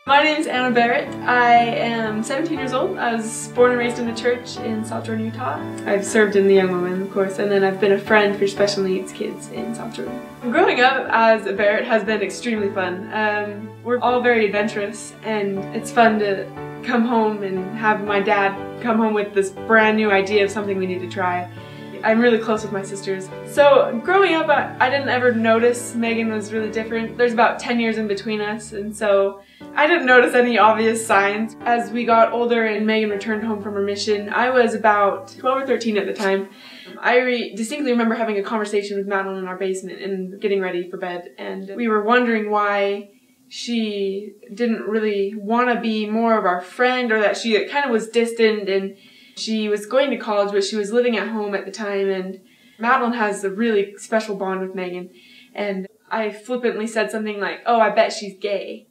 My name is Berrett. I am 17 years old. I was born and raised in the church in South Jordan, Utah. I've served in the Young Women, of course, and then I've been a friend for special needs kids in South Jordan. Growing up as a Berrett has been extremely fun. We're all very adventurous, and it's fun to come home and have my dad come home with this brand new idea of something we need to try. I'm really close with my sisters. So growing up, I didn't ever notice Megan was really different. There's about 10 years in between us, and so I didn't notice any obvious signs. As we got older and Megan returned home from her mission, I was about 12 or 13 at the time. I distinctly remember having a conversation with Madeline in our basement and getting ready for bed, and we were wondering why she didn't really want to be more of our friend, or that she kind of was distant, and she was going to college, but she was living at home at the time, and Madeline has a really special bond with Megan. And I flippantly said something like, "Oh, I bet she's gay."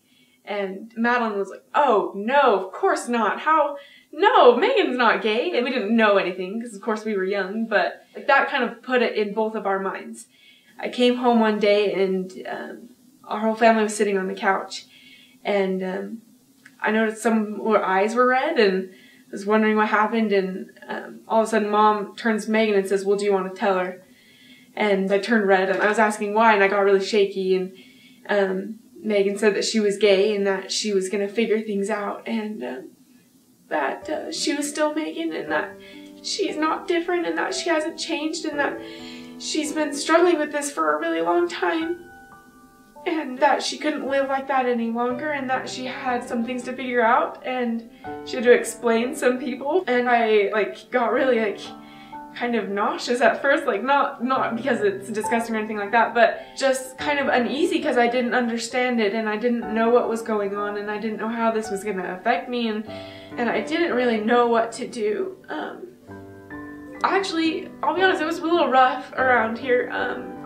And Madeline was like, "Oh, no, of course not. How? No, Megan's not gay." And we didn't know anything, because of course we were young, but that kind of put it in both of our minds. I came home one day, and our whole family was sitting on the couch, and I noticed some of our eyes were red, and was wondering what happened, and all of a sudden Mom turns to Megan and says, "Well, do you want to tell her?" And I turned red, and I was asking why, and I got really shaky, and Megan said that she was gay and that she was going to figure things out, and that she was still Megan, and that she's not different, and that she hasn't changed, and that she's been struggling with this for a really long time, and that she couldn't live like that any longer, and that she had some things to figure out, and she had to explain some people. And I got really kind of nauseous at first, not because it's disgusting or anything like that, but just kind of uneasy because I didn't understand it, and I didn't know what was going on, and I didn't know how this was going to affect me, and I didn't really know what to do. Actually, I'll be honest, it was a little rough around here.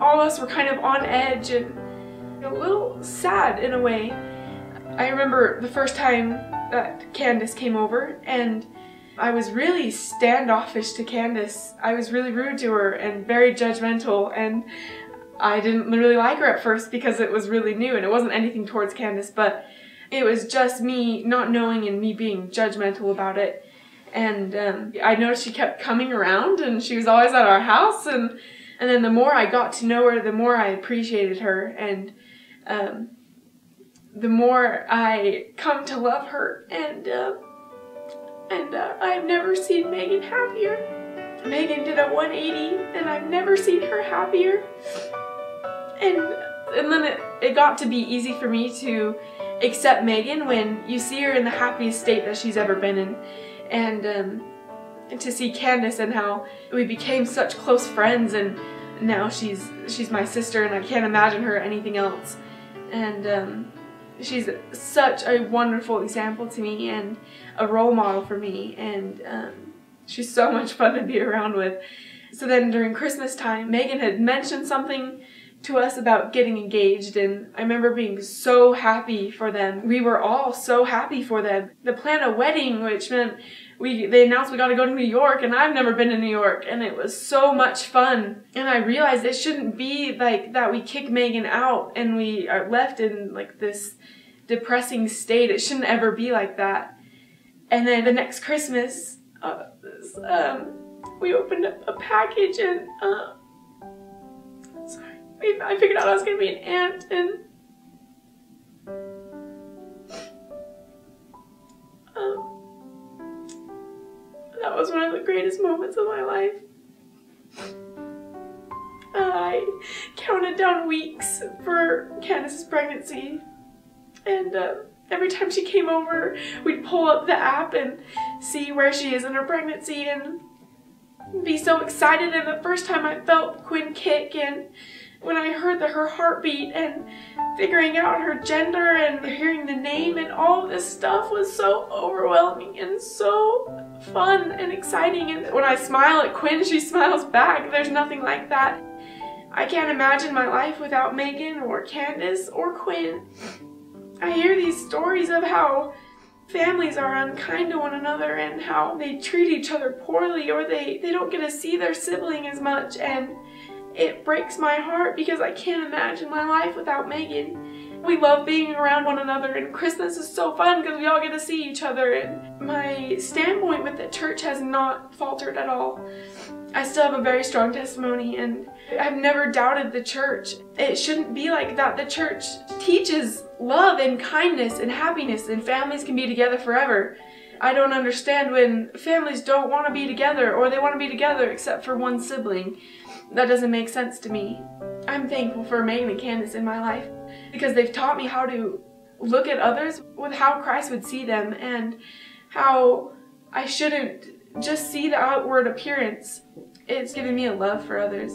All of us were kind of on edge and a little sad in a way. I remember the first time that Candice came over, and I was really standoffish to Candice. I was really rude to her and very judgmental, and I didn't really like her at first because it was really new, and it wasn't anything towards Candice, but it was just me not knowing and me being judgmental about it. And I noticed she kept coming around, and she was always at our house, and then the more I got to know her, the more I appreciated her, and the more I come to love her, and I've never seen Megan happier. Megan did a 180, and I've never seen her happier. And then it got to be easy for me to accept Megan when you see her in the happiest state that she's ever been in, and to see Candice and how we became such close friends, and now she's my sister, and I can't imagine her anything else. And she's such a wonderful example to me and a role model for me, and she's so much fun to be around with. So then during Christmas time, Megan had mentioned something to us about getting engaged, and I remember being so happy for them. We were all so happy for them. They planned a wedding, which meant they announced we got to go to New York, and I've never been to New York, and it was so much fun. And I realized it shouldn't be like that we kick Megan out and we are left in like this depressing state. It shouldn't ever be like that. And then the next Christmas, we opened up a package, and I figured out I was going to be an aunt, and that was one of the greatest moments of my life. I counted down weeks for Candice's pregnancy, and every time she came over, we'd pull up the app and see where she is in her pregnancy and be so excited. And the first time I felt Quinn kick, and when I heard her heartbeat and figuring out her gender and hearing the name and all this stuff was so overwhelming and so fun and exciting. And when I smile at Quinn, she smiles back. There's nothing like that. I can't imagine my life without Megan or Candice or Quinn. I hear these stories of how families are unkind to one another and how they treat each other poorly, or they don't get to see their sibling as much, and it breaks my heart because I can't imagine my life without Megan. We love being around one another, and Christmas is so fun because we all get to see each other. And my standpoint with the church has not faltered at all. I still have a very strong testimony, and I've never doubted the church. It shouldn't be like that. The church teaches love and kindness and happiness, and families can be together forever. I don't understand when families don't want to be together, or they want to be together except for one sibling. That doesn't make sense to me. I'm thankful for Megan and Candice in my life because they've taught me how to look at others with how Christ would see them, and how I shouldn't just see the outward appearance. It's given me a love for others.